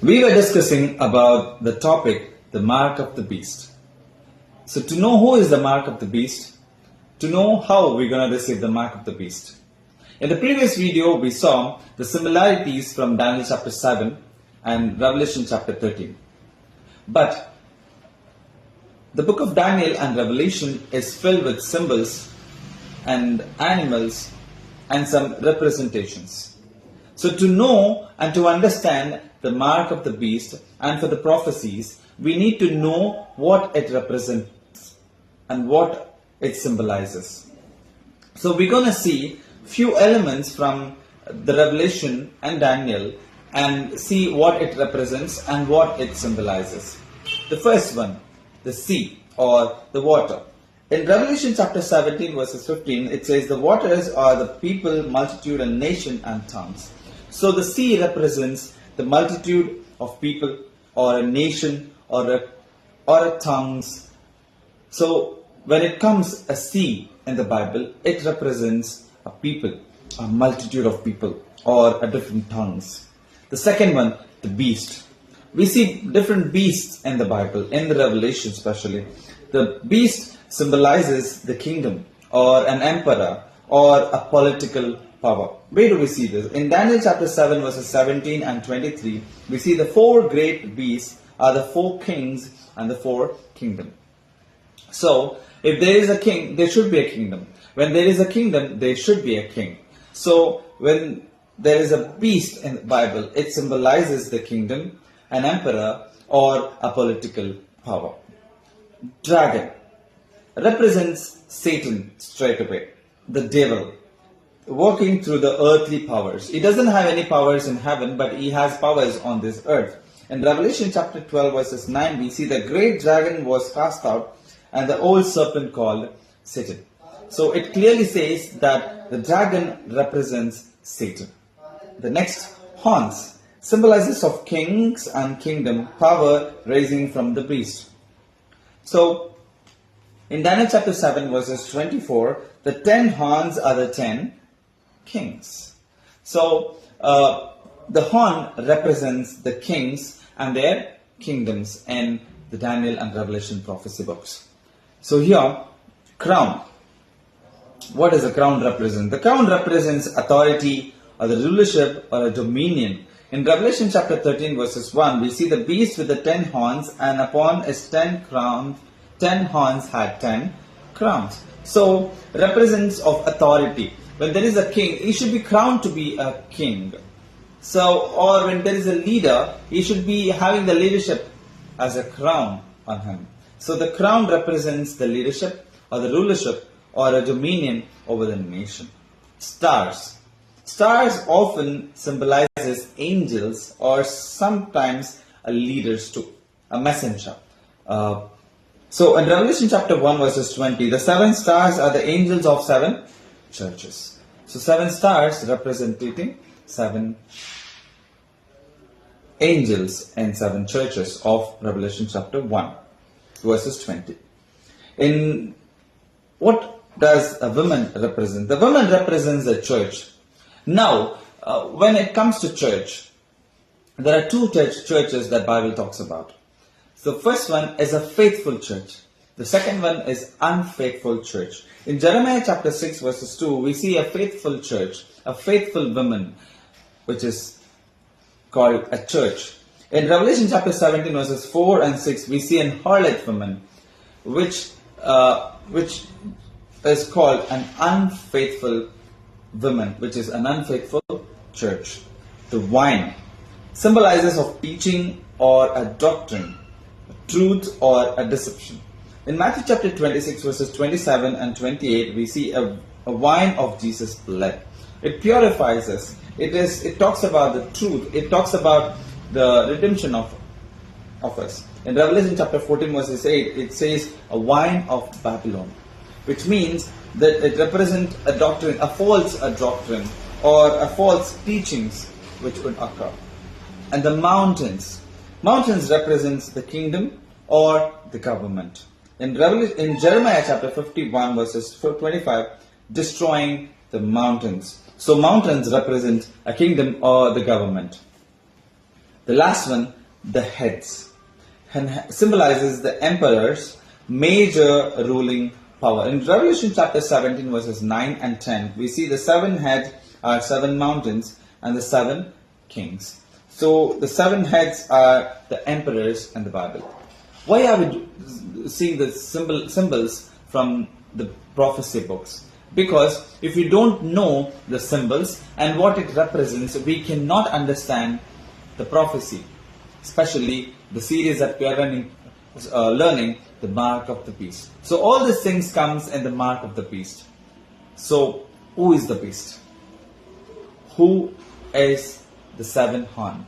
We were discussing about the topic, the mark of the beast. So to know who is the mark of the beast, to know how we're going to receive the mark of the beast. In the previous video, we saw the similarities from Daniel chapter 7 and Revelation chapter 13. But the book of Daniel and Revelation is filled with symbols and animals and some representations. So to know and to understand the mark of the beast and for the prophecies, we need to know what it represents and what it symbolizes. So we're going to see few elements from the Revelation and Daniel and see what it represents and what it symbolizes. The first one, the sea or the water. In Revelation chapter 17 verses 15, it says the waters are the people, multitude and nation and tongues. So the sea represents the multitude of people or a nation or a tongues. So when it comes a sea in the Bible, it represents a people, a multitude of people or a different tongues. The second one, the beast. We see different beasts in the Bible, in the Revelation especially. The beast symbolizes the kingdom or an emperor or a political power. Where do we see this? In Daniel chapter 7 verses 17 and 23, we see the four great beasts are the four kings and the four kingdoms. So, if there is a king, there should be a kingdom. When there is a kingdom, there should be a king. So, when there is a beast in the Bible, it symbolizes the kingdom, an emperor, or a political power. Dragon represents Satan straight away, the devil, working through the earthly powers. He doesn't have any powers in heaven, but he has powers on this earth. In Revelation chapter 12 verses 9, we see the great dragon was cast out and the old serpent called Satan. So it clearly says that the dragon represents Satan. The next, horns, symbolizes of kings and kingdom, power rising from the beast. So in Daniel chapter 7 verses 24, the 10 horns are the 10 kings. So the horn represents the kings and their kingdoms in the Daniel and Revelation prophecy books. So here, crown. What does the crown represent? The crown represents authority or the rulership or a dominion. In Revelation chapter 13 verses 1, we see the beast with the 10 horns, and upon his 10 crowns, 10 horns had 10 crowns. So, represents of authority. When there is a king, he should be crowned to be a king. So, or when there is a leader, he should be having the leadership as a crown on him. So, the crown represents the leadership or the rulership or a dominion over the nation. Stars. Stars often symbolizes angels or sometimes a leaders too, a messenger. So in Revelation chapter 1 verses 20, the 7 stars are the angels of 7 churches. So 7 stars representing 7 angels and 7 churches of Revelation chapter 1 verses 20. In what does a woman represent? The woman represents the church. Now, when it comes to church, there are 2 churches that Bible talks about. The first one is a faithful church. The second one is unfaithful church. In Jeremiah chapter 6 verses 2, we see a faithful church, a faithful woman, which is called a church. In Revelation chapter 17 verses 4 and 6, we see an harlot woman, which is called an unfaithful woman, which is an unfaithful church. The wine symbolizes of teaching or a doctrine, a truth or a deception. In Matthew chapter 26 verses 27 and 28, we see a wine of Jesus' blood. It purifies us. It talks about the truth. It talks about the redemption of us. In Revelation chapter 14 verses 8, it says a wine of Babylon, which means that it represents a doctrine, a false doctrine or a false teachings which would occur. And the mountains. Mountains represents the kingdom or the government. In Jeremiah chapter 51 verses 25, destroying the mountains. So mountains represent a kingdom or the government. The last one, the heads, and symbolizes the emperor's major ruling power. In Revelation chapter 17 verses 9 and 10, we see the 7 heads are 7 mountains and the 7 kings. So the 7 heads are the emperors in the Bible. Why are we seeing the symbols from the prophecy books? Because if we don't know the symbols and what it represents, we cannot understand the prophecy, especially the series that we are learning, the mark of the beast. So all these things comes in the mark of the beast. So who is the beast? Who is the 7th horn?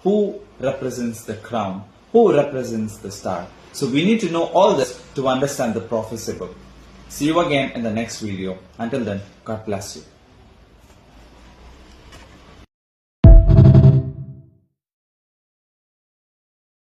Who represents the crown? Who represents the star? So we need to know all this to understand the prophecy book. See you again in the next video. Until then, God bless you.